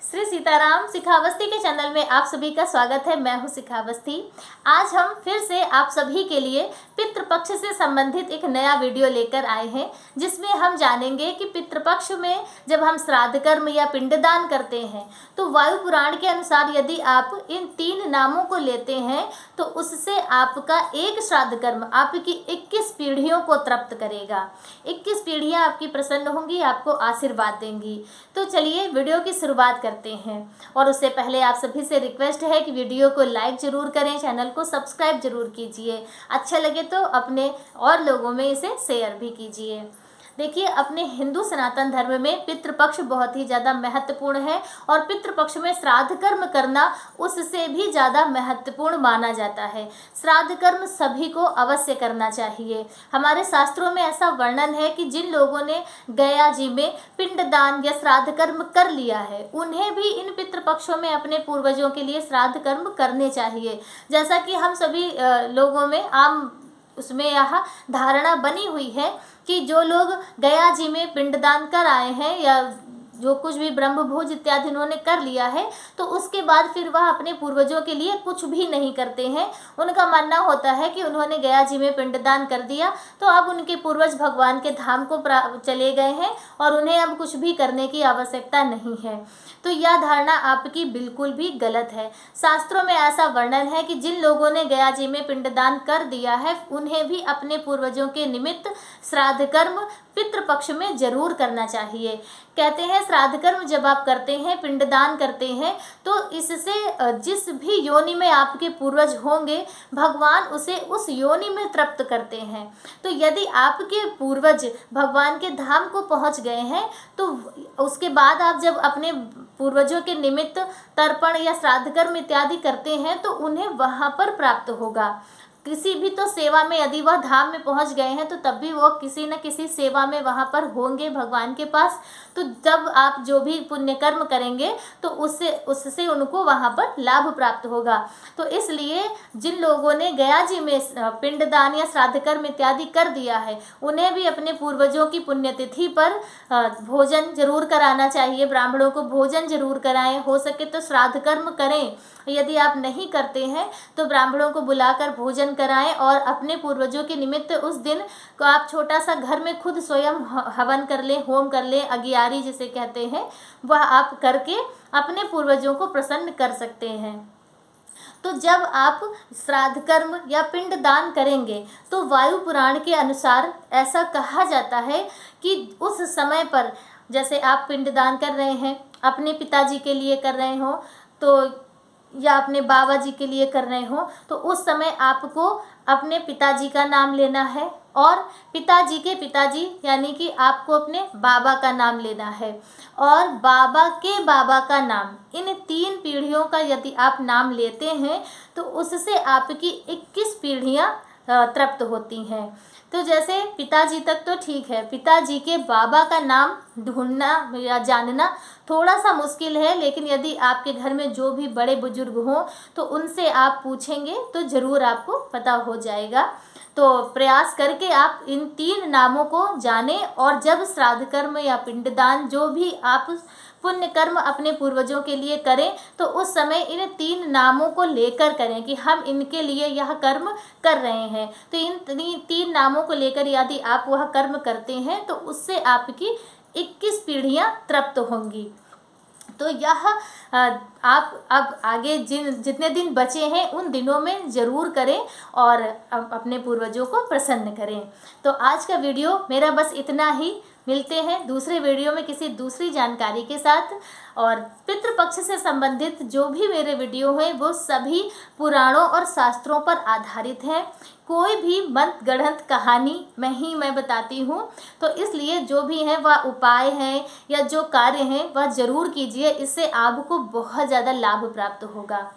श्री सीताराम शिखावस्थी के चैनल में आप सभी का स्वागत है। मैं हूं शिखावस्थी। आज हम फिर से आप सभी के लिए पितृपक्ष से संबंधित एक नया वीडियो लेकर आए हैं, जिसमें हम जानेंगे कि पितृपक्ष में जब हम श्राद्ध कर्म या पिंडदान करते हैं तो वायु पुराण के अनुसार यदि आप इन 3 नामों को लेते हैं तो उससे आपका एक श्राद्ध कर्म आपकी 21 पीढ़ियों को तृप्त करेगा। 21 पीढ़ियां आपकी प्रसन्न होंगी, आपको आशीर्वाद देंगी। तो चलिए वीडियो की शुरुआत करते हैं। और उससे पहले आप सभी से रिक्वेस्ट है कि वीडियो को लाइक जरूर करें, चैनल को सब्सक्राइब जरूर कीजिए, अच्छा लगे तो अपने और लोगों में इसे शेयर भी कीजिए। देखिए, अपने हिंदू सनातन धर्म में पितृपक्ष बहुत ही ज़्यादा महत्वपूर्ण है और पितृपक्ष में श्राद्ध कर्म करना उससे भी ज़्यादा महत्वपूर्ण माना जाता है। श्राद्ध कर्म सभी को अवश्य करना चाहिए। हमारे शास्त्रों में ऐसा वर्णन है कि जिन लोगों ने गया जी में पिंडदान या श्राद्ध कर्म कर लिया है उन्हें भी इन पितृपक्षों में अपने पूर्वजों के लिए श्राद्ध कर्म करने चाहिए। जैसा कि हम सभी लोगों में आम उसमें यह धारणा बनी हुई है कि जो लोग गया जी में पिंडदान कर आए हैं या जो कुछ भी ब्रह्मभोज इत्यादि उन्होंने कर लिया है तो उसके बाद फिर वह अपने पूर्वजों के लिए कुछ भी नहीं करते हैं। उनका मानना होता है कि उन्होंने गया जी में पिंडदान कर दिया तो अब उनके पूर्वज भगवान के धाम को चले गए हैं और उन्हें अब कुछ भी करने की आवश्यकता नहीं है। तो यह धारणा आपकी बिल्कुल भी गलत है। शास्त्रों में ऐसा वर्णन है कि जिन लोगों ने गया जी में पिंडदान कर दिया है उन्हें भी अपने पूर्वजों के निमित्त श्राद्ध कर्म पितृपक्ष में जरूर करना चाहिए। कहते हैं श्राद्ध कर्म जब आप करते हैं, पिंडदान करते हैं तो इससे जिस भी योनि में आपके पूर्वज होंगे भगवान उसे उस योनि में तृप्त करते हैं। तो यदि आपके पूर्वज भगवान के धाम को पहुंच गए हैं तो उसके बाद आप जब अपने पूर्वजों के निमित्त तर्पण या श्राद्ध कर्म इत्यादि करते हैं तो उन्हें वहां पर प्राप्त होगा। किसी भी तो सेवा में यदि वह धाम में पहुंच गए हैं तो तब भी वो किसी न किसी सेवा में वहां पर होंगे भगवान के पास। तो जब आप जो भी पुण्य कर्म करेंगे तो उससे उनको वहां पर लाभ प्राप्त होगा। तो इसलिए जिन लोगों ने गया जी में पिंडदान या श्राद्ध कर्म इत्यादि कर दिया है उन्हें भी अपने पूर्वजों की पुण्यतिथि पर भोजन जरूर कराना चाहिए। ब्राह्मणों को भोजन जरूर कराएं, हो सके तो श्राद्ध कर्म करें। यदि आप नहीं करते हैं तो ब्राह्मणों को बुलाकर भोजन कराएं और अपने पूर्वजों के निमित्त उस दिन को आप छोटा सा घर में खुद स्वयं हवन कर लें, होम कर लें, अगियारी जिसे कहते हैं, वह आप करके अपने पूर्वजों को प्रसन्न कर सकते हैं। तो जब आप श्राद्ध कर्म या पिंड दान करेंगे तो वायु पुराण के अनुसार ऐसा कहा जाता है कि उस समय पर जैसे आप पिंडदान कर रहे हैं, अपने पिताजी के लिए कर रहे हो तो या अपने बाबा जी के लिए कर रहे हो तो उस समय आपको अपने पिताजी का नाम लेना है और पिताजी के पिताजी यानी कि आपको अपने बाबा का नाम लेना है और बाबा के बाबा का नाम। इन 3 पीढ़ियों का यदि आप नाम लेते हैं तो उससे आपकी 21 पीढ़ियां तृप्त होती हैं। तो जैसे पिताजी तक तो ठीक है, पिताजी के बाबा का नाम ढूंढना या जानना थोड़ा सा मुश्किल है, लेकिन यदि आपके घर में जो भी बड़े बुजुर्ग हों तो उनसे आप पूछेंगे तो ज़रूर आपको पता हो जाएगा। तो प्रयास करके आप इन 3 नामों को जानें और जब श्राद्ध कर्म या पिंडदान जो भी आप पुण्य कर्म अपने पूर्वजों के लिए करें तो उस समय इन 3 नामों को लेकर करें कि हम इनके लिए यह कर्म कर रहे हैं। तो इन 3 नामों को लेकर यदि आप वह कर्म करते हैं तो उससे आपकी 21 पीढ़ियां तृप्त होंगी। तो यह आप अब आगे जितने दिन बचे हैं उन दिनों में ज़रूर करें और अपने पूर्वजों को प्रसन्न करें। तो आज का वीडियो मेरा बस इतना ही। मिलते हैं दूसरे वीडियो में किसी दूसरी जानकारी के साथ। और पितृपक्ष से संबंधित जो भी मेरे वीडियो हैं वो सभी पुराणों और शास्त्रों पर आधारित हैं। कोई भी मत गढ़ंत कहानी मैं बताती हूँ, तो इसलिए जो भी हैं वह उपाय हैं या जो कार्य हैं वह ज़रूर कीजिए, इससे आपको बहुत ज़्यादा लाभ प्राप्त होगा।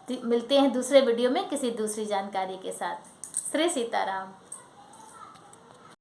मिलते हैं दूसरे वीडियो में किसी दूसरी जानकारी के साथ। श्री सीताराम।